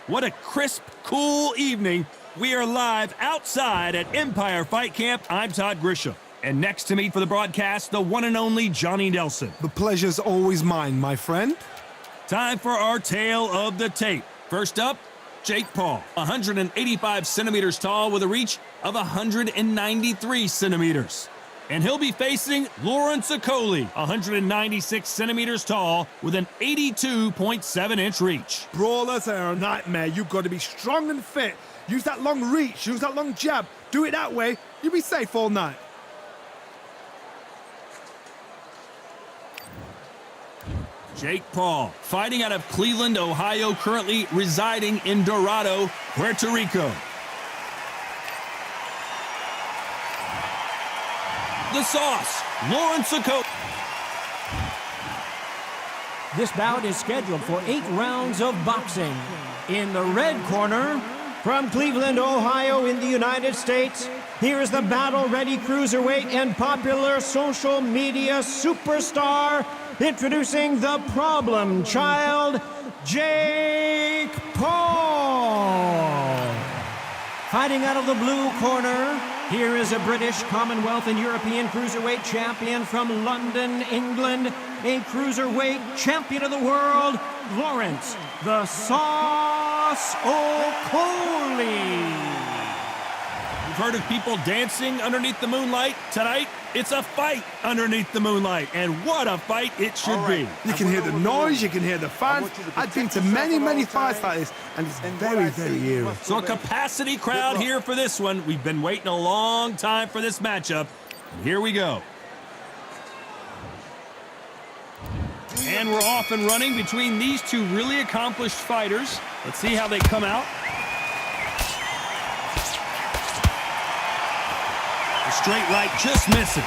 What a crisp, cool evening. We are live outside at Empire Fight Camp. I'm Todd Grisham. And next to me for the broadcast, the one and only Johnny Nelson. The pleasure's always mine, my friend. Time for our tale of the tape. First up, Jake Paul, 185 centimeters tall with a reach of 193 centimeters. And he'll be facing Lawrence Okolie, 196 centimeters tall with an 82.7-inch reach. Brawlers are a nightmare. You've got to be strong and fit. Use that long reach, use that long jab. Do it that way, you'll be safe all night. Jake Paul, fighting out of Cleveland, Ohio, currently residing in Dorado, Puerto Rico. The sauce, Lawrence Okolie. This bout is scheduled for 8 rounds of boxing. In the red corner, from Cleveland, Ohio in the United States, here is the battle-ready cruiserweight and popular social media superstar, introducing the problem child, Jake Paul. Fighting out of the blue corner, here is a British, Commonwealth, and European cruiserweight champion from London, England, a cruiserweight champion of the world, Lawrence "The Sauce" Okolie. You've heard of people dancing underneath the moonlight? Tonight, it's a fight underneath the moonlight, and what a fight it should be. You can hear the noise, you can hear the fans. I've been to many fights like this, and it's very eerie. So a capacity crowd here for this one. We've been waiting a long time for this matchup. And here we go. And we're off and running between these two really accomplished fighters. Let's see how they come out. The straight right just misses.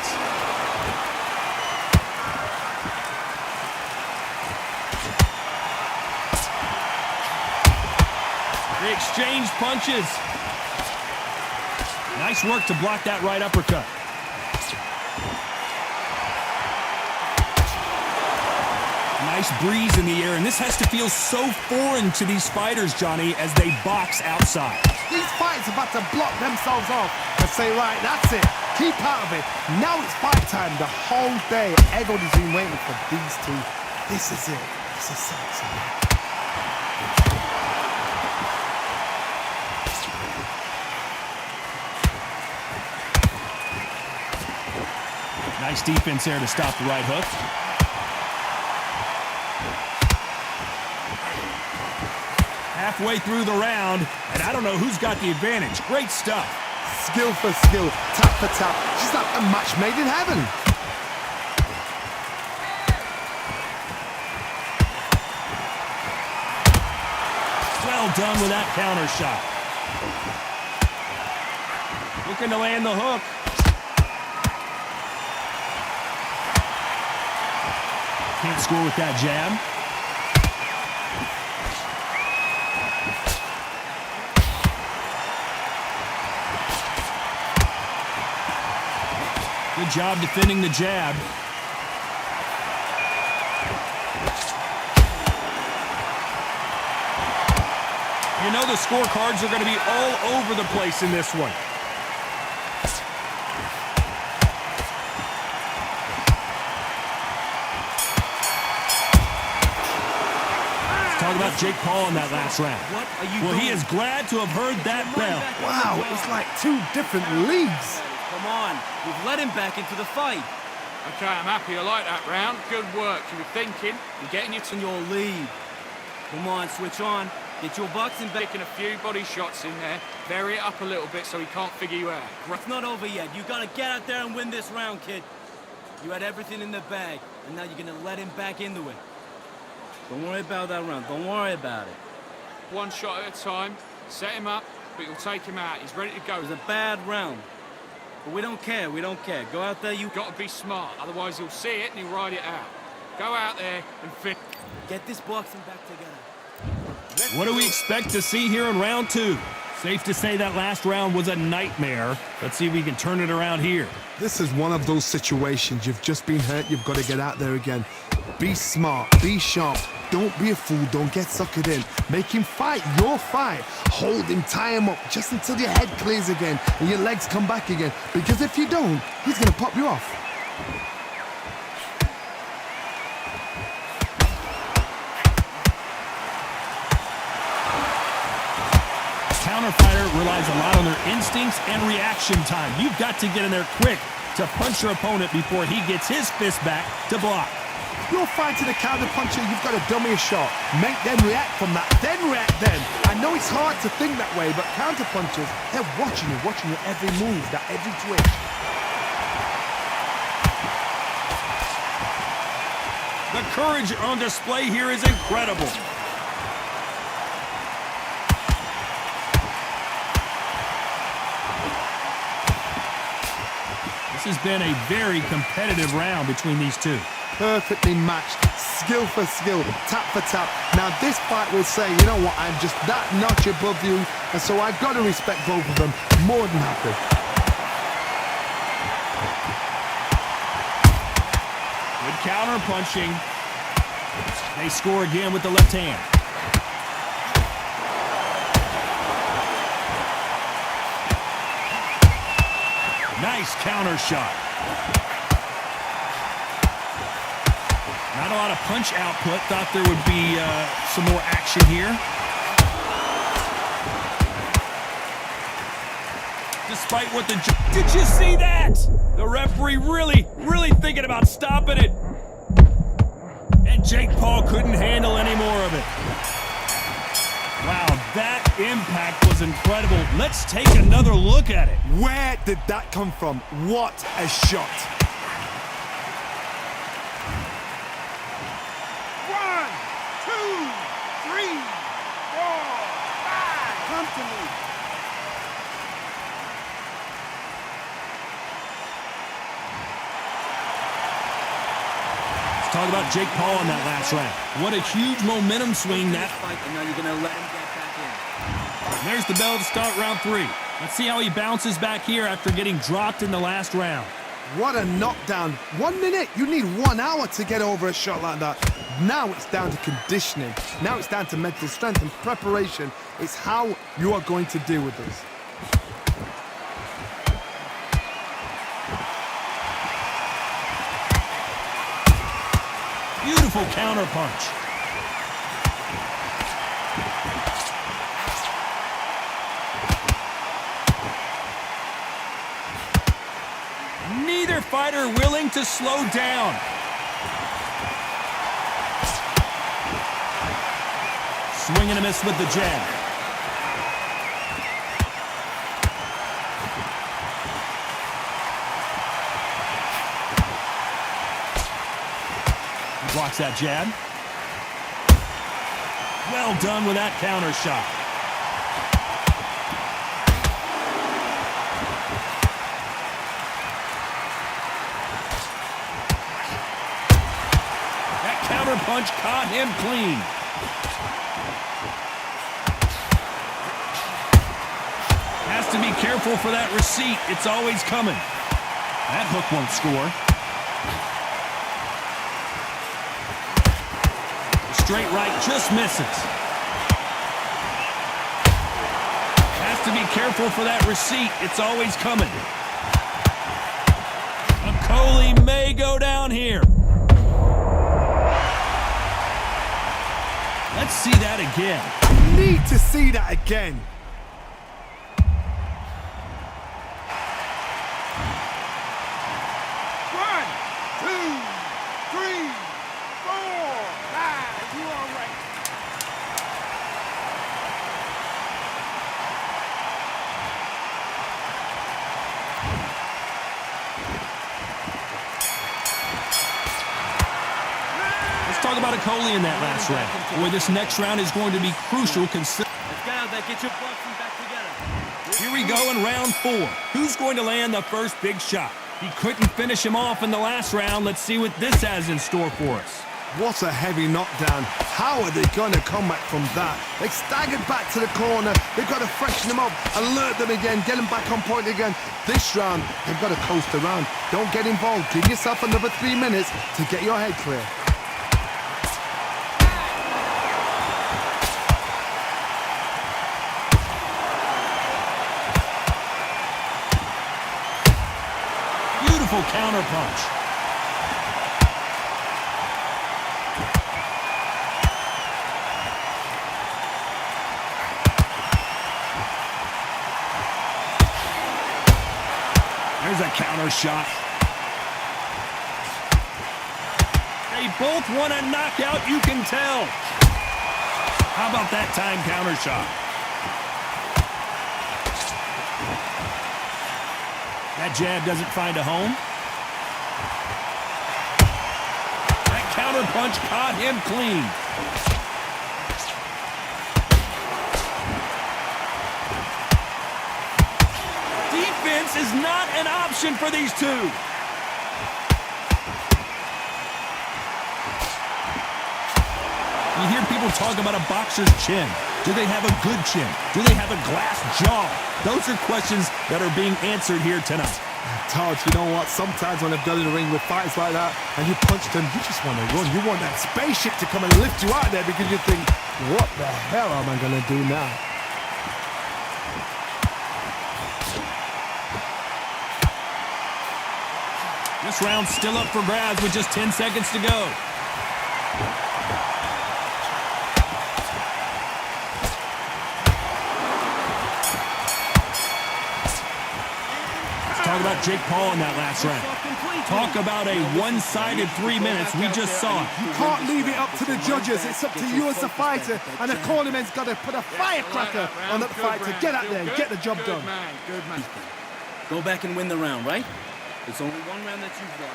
They exchange punches. Nice work to block that right uppercut. Nice breeze in the air, and this has to feel so foreign to these fighters, Johnny, as they box outside. These fighters are about to block themselves off and say, right, that's it. Keep out of it. Now it's fight time. The whole day, everybody's been waiting for these two. This is it. This is sexy. Nice defense there to stop the right hook. Halfway through the round, and I don't know who's got the advantage. Great stuff. Skill for skill, tap for tap. She's like a match made in heaven. Well done with that counter shot. Looking to land the hook. Can't score with that jab. Good job defending the jab. You know the scorecards are going to be all over the place in this one. Let's talk about Jake Paul in that last round. Well, he is glad to have heard that bell. Wow, it's like two different leagues. Come on, we've let him back into the fight. Okay, I'm happy. I like that round. Good work. You were thinking. You're getting it In your lead. Come on, switch on. Get your boxing back. taking a few body shots in there. Vary it up a little bit so he can't figure you out. It's not over yet. You gotta get out there and win this round, kid. You had everything in the bag, and now you're gonna let him back into it. Don't worry about that round. Don't worry about it. One shot at a time. Set him up, but you'll take him out. He's ready to go. It was a bad round. But we don't care. We don't care. Go out there. You've got to be smart. Otherwise, he'll see it and he'll ride it out. Go out there and fit. Get this boxing back together. What do we expect to see here in round two? Safe to say that last round was a nightmare. Let's see if we can turn it around here. This is one of those situations. You've just been hurt. You've got to get out there again. Be smart, be sharp. Don't be a fool, don't get suckered in. Make him fight your fight. Hold him, tie him up, just until your head clears again and your legs come back again. Because if you don't, he's gonna pop you off. Counter fighter relies a lot on their instincts and reaction time. You've got to get in there quick to punch your opponent before he gets his fist back to block. You're fighting a counter puncher, you've got to dummy a shot. Make them react from that, then react then. I know it's hard to think that way, but counter punchers, they're watching your every move, that every twitch. The courage on display here is incredible. This has been a very competitive round between these two. Perfectly matched, skill for skill, tap for tap. Now this fight will say, you know what, I'm just that notch above you, and so I've got to respect both of them more than happy. Good counter punching. They score again with the left hand. Nice counter shot. Not a lot of punch output. Thought there would be some more action here. Despite what the... Did you see that? The referee really thinking about stopping it. And Jake Paul couldn't handle any more of it. Wow, that impact was incredible. Let's take another look at it. Where did that come from? What a shot. 1, 2, 3, 4, 5. Come to me. Let's talk about Jake Paul in that last round. What a huge momentum swing that. And now you're gonna let him get back in. There's the bell to start round 3. Let's see how he bounces back here after getting dropped in the last round. What a knockdown. 1 minute, you need 1 hour to get over a shot like that. Now it's down to conditioning. Now it's down to mental strength and preparation. It's how you are going to deal with this. Beautiful counter punch. Neither fighter willing to slow down. Swing and a miss with the jab. He blocks that jab. Well done with that counter shot. Punch caught him clean. Has to be careful for that receipt. It's always coming. That hook won't score. The straight right just misses. Has to be careful for that receipt. It's always coming. Okolie may go down here. Let's see that again. Need to see that again. One, 2, 3, 4, 5. You all right? Talk about Okolie in that last round. Boy, this next round is going to be crucial. Let's get out there, get your boxing back together. Here we go in round 4. Who's going to land the first big shot? He couldn't finish him off in the last round. Let's see what this has in store for us. What a heavy knockdown. How are they going to come back from that? They staggered back to the corner. They've got to freshen them up, alert them again, get them back on point again. This round, they've got to coast around. Don't get involved. Give yourself another 3 minutes to get your head clear. Powerful counterpunch. There's a counter shot. They both want a knockout, you can tell. How about that time counter shot? That jab doesn't find a home. That counter punch caught him clean. Defense is not an option for these two. You hear people talk about a boxer's chin. Do they have a good chin? Do they have a glass jaw? Those are questions that are being answered here tonight. Todd, you know what? Sometimes when I've done in the ring with fights like that and you punch them, you just want to run. You want that spaceship to come and lift you out there because you think, what the hell am I going to do now? This round's still up for grabs with just 10 seconds to go. Talk about Jake Paul in that last round. Talk about a one-sided 3 minutes. We just saw it. You can't leave it up to the judges. It's up to you as a fighter. And the cornerman's got to put a firecracker on that fight to get out there and get the job done. Good man. Go back and win the round, right? It's only one round that you've got.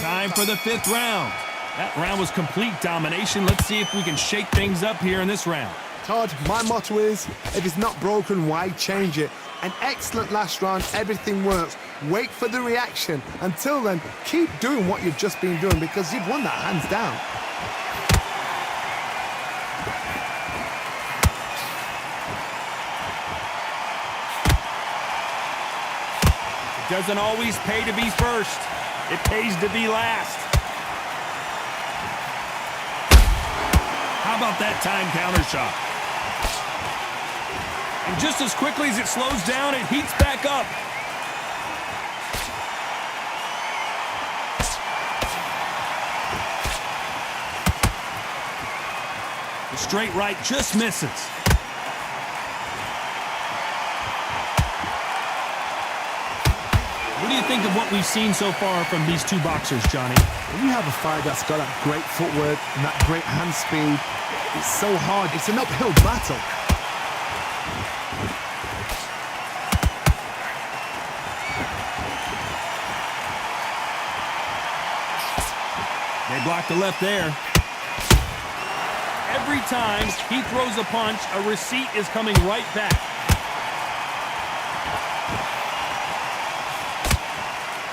Time for the 5th round. That round was complete domination. Let's see if we can shake things up here in this round. Todd, my motto is, if it's not broken, why change it? An excellent last round, everything works. Wait for the reaction. Until then, keep doing what you've just been doing because you've won that hands down. It doesn't always pay to be first. It pays to be last. How about that time counter shot? And just as quickly as it slows down, it heats back up. The straight right just misses. What do you think of what we've seen so far from these two boxers, Johnny? When you have a fight that's got that great footwork and that great hand speed, it's so hard. It's an uphill battle. They blocked the left there. Every time he throws a punch, a receipt is coming right back.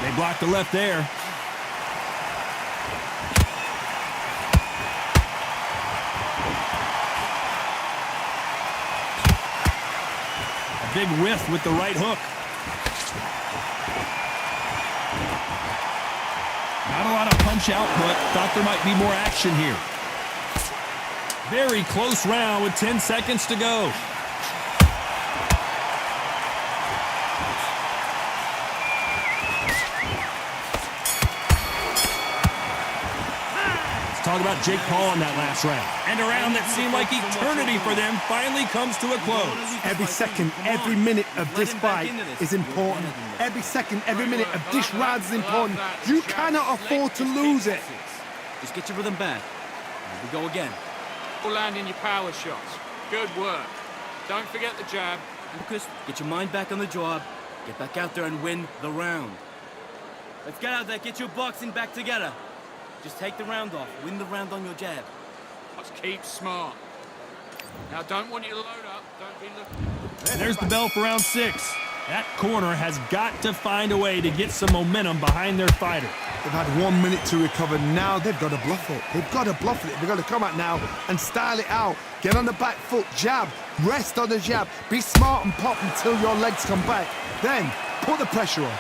They blocked the left there. A big whiff with the right hook. Not a lot of punch output. Thought there might be more action here. Very close round with 10 seconds to go. Let's talk about Jake Paul in that last round. And a round that seemed like eternity for them finally comes to a close. Every second, every minute of this fight is important. Every second, every minute of this round is important. You cannot afford to lose it. Just get your rhythm back. Here we go again. Landing your power shots. Good work. Don't forget the jab. Lucas, get your mind back on the job. Get back out there and win the round. Let's get out there. Get your boxing back together. Just take the round off. Win the round on your jab. Let's keep smart. Now, don't want you to load up. Don't be looking. And there's the bell for round 6. That corner has got to find a way to get some momentum behind their fighter. They've had 1 minute to recover. Now they've got to bluff it. They've got to bluff it. They've got to come out now and style it out. Get on the back foot, jab, rest on the jab. Be smart and pop until your legs come back. Then put the pressure on.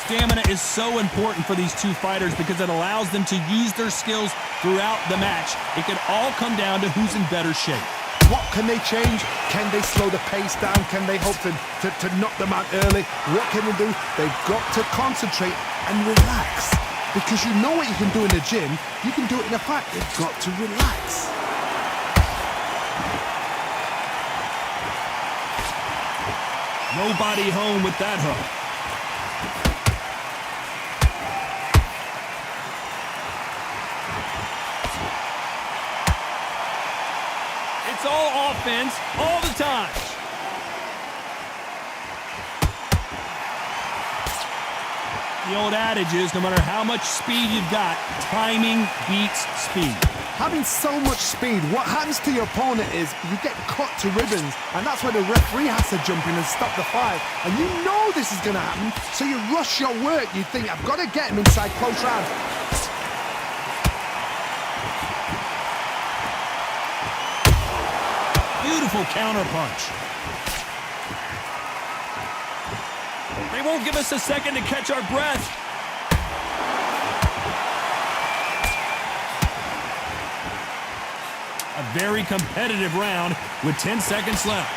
Stamina is so important for these two fighters because it allows them to use their skills throughout the match. It can all come down to who's in better shape. What can they change? Can they slow the pace down? Can they hope to knock them out early? What can they do? They've got to concentrate and relax. Because you know what you can do in the gym, you can do it in a fight. They've got to relax. Nobody home with that hook. It's all offense all the time. The old adage is no matter how much speed you've got, timing beats speed. Having so much speed, what happens to your opponent is you get cut to ribbons, and that's where the referee has to jump in and stop the fight. And you know this is going to happen, so you rush your work. You think, I've got to get him inside close round. Beautiful counter punch. They won't give us a second to catch our breath. A very competitive round with 10 seconds left.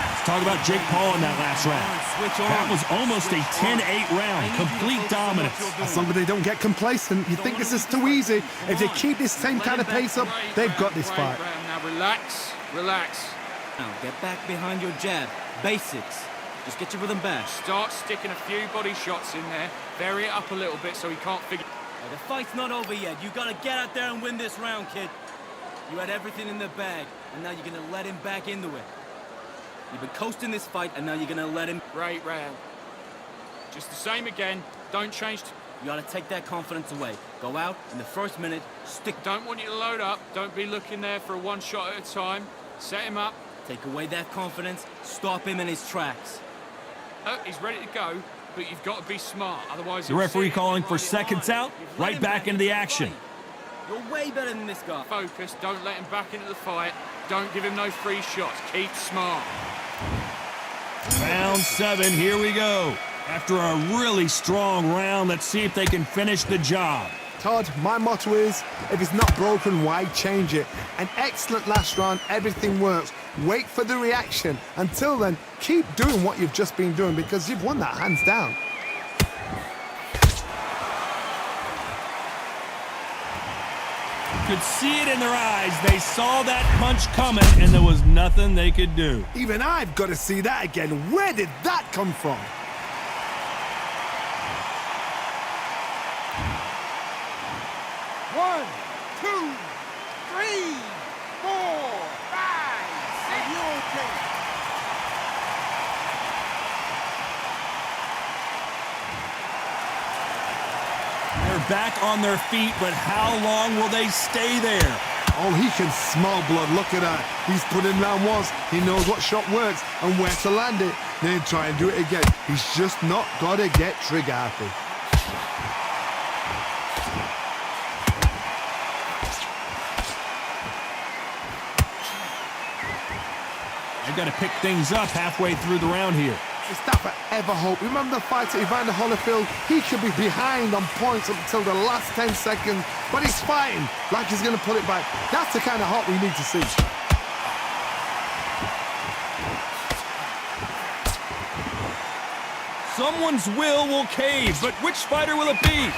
Let's talk about Jake Paul in that last round. That was almost a 10-8 round, complete dominance. As long as they don't get complacent, you think this is too easy. If they keep this same kind of pace up, they've got this fight. Now relax, relax. Now get back behind your jab. Basics. Just get your rhythm back. Start sticking a few body shots in there. Vary it up a little bit so he can't figure... Hey, the fight's not over yet. You gotta get out there and win this round, kid. You had everything in the bag, and now you're gonna let him back into it. You've been coasting this fight, and now you're gonna let him... Great round. Just the same again. Don't change... You gotta take that confidence away. Go out, in the first minute, stick... Don't want you to load up. Don't be looking there for a one shot at a time. Set him up. Take away that confidence, stop him in his tracks. He's ready to go, but you've got to be smart. Otherwise... The referee calling for seconds out, right back into the action. You're way better than this guy. Focus. Don't let him back into the fight. Don't give him no free shots. Keep smart. Round 7, here we go. After a really strong round, let's see if they can finish the job. Todd, my motto is, if it's not broken, why change it? An excellent last round, everything works. Wait for the reaction. Until then, keep doing what you've just been doing because you've won that hands down. Could see it in their eyes. They saw that punch coming, and there was nothing they could do. Even I've got to see that again. Where did that come from? One, two, three, 4, 5, 6. You okay? They're back on their feet, but how long will they stay there? Oh, he can smell blood. Look at that. He's put in round once. He knows what shot works and where to land it. Then try and do it again. He's just not got to get trigger happy. They've got to pick things up halfway through the round here. Is that forever hope? Remember the fight at Evander Holyfield? He could be behind on points up until the last 10 seconds, but he's fighting like he's going to pull it back. That's the kind of hope we need to see. Someone's will cave, but which fighter will it be?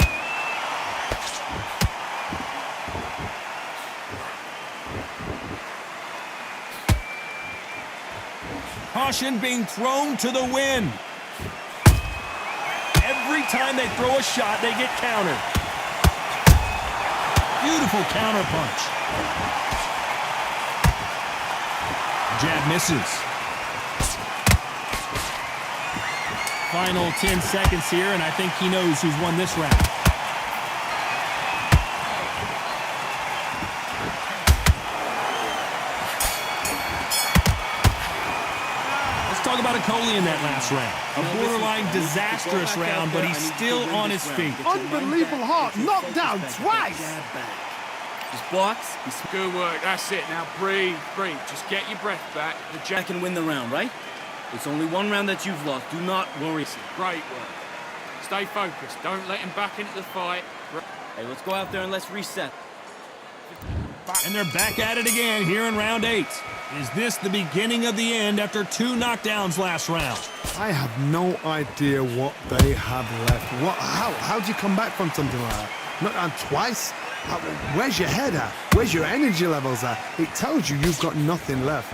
Caution being thrown to the wind. Every time they throw a shot, they get countered. Beautiful counter punch. Jab misses. Final 10 seconds here, and I think he knows who's won this round. Talk about Okolie in that last round. A borderline disastrous round, but he's still on his feet. Unbelievable heart, knocked down twice. Just box, Good work, that's it. Now breathe, breathe. Just get your breath back. The Jack can win the round, right? It's only one round that you've lost. Do not worry. Great work. Stay focused. Don't let him back into the fight. Hey, let's go out there and let's reset. And they're back at it again here in round 8. Is this the beginning of the end after 2 knockdowns last round? I have no idea what they have left. How do you come back from something like that? Not on twice? Where's your head at? Where's your energy levels at? It tells you you've got nothing left.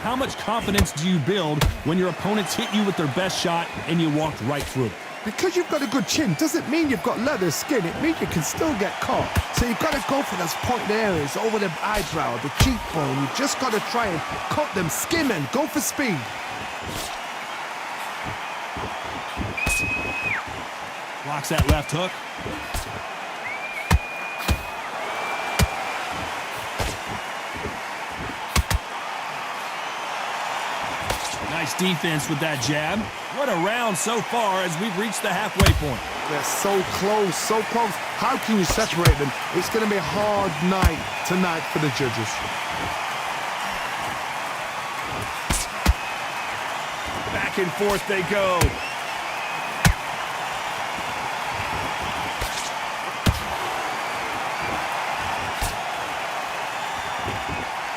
How much confidence do you build when your opponents hit you with their best shot and you walked right through it? Because you've got a good chin doesn't mean you've got leather skin. It means you can still get caught. So you've got to go for those pointed areas over the eyebrow, the cheekbone. You've just got to try and cut them, skim and go for speed. Blocks that left hook. Nice defense with that jab. What a round so far as we've reached the halfway point. They're so close, so close. How can you separate them? It's going to be a hard night tonight for the judges. Back and forth they go.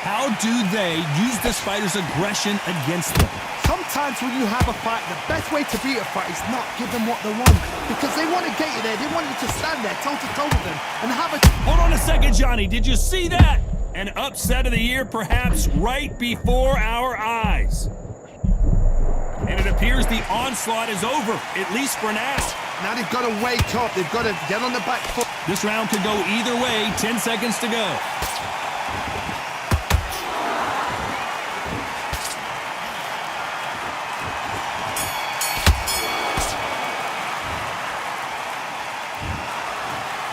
How do they use this fighter's aggression against them? Sometimes when you have a fight, the best way to beat a fight is not give them what they want. Because they want to get you there. They want you to stand there toe-to-toe with them and have a... Hold on a second, Johnny. Did you see that? An upset of the year, perhaps right before our eyes. And it appears the onslaught is over, at least for now. Now they've got to wake up. They've got to get on the back foot. This round could go either way. 10 seconds to go.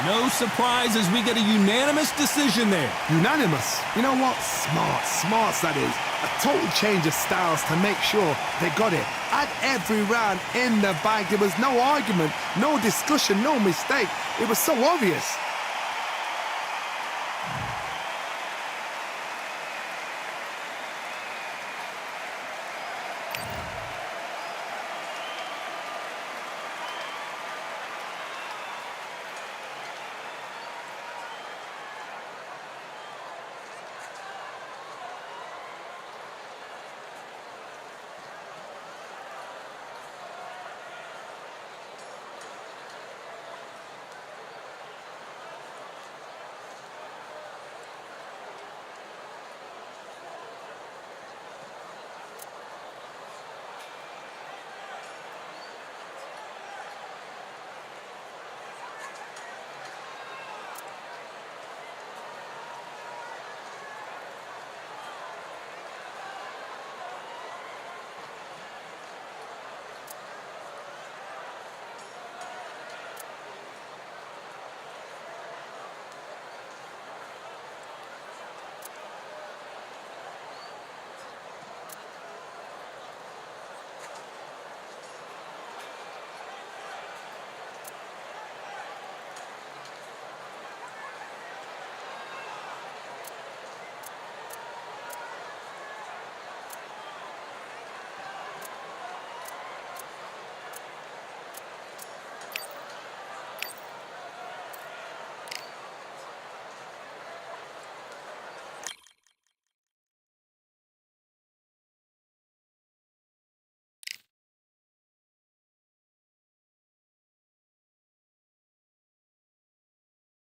No surprise as we get a unanimous decision there. Unanimous? You know what? Smarts that is. A total change of styles to make sure they got it. At every round in the bag, there was no argument, no discussion, no mistake. It was so obvious.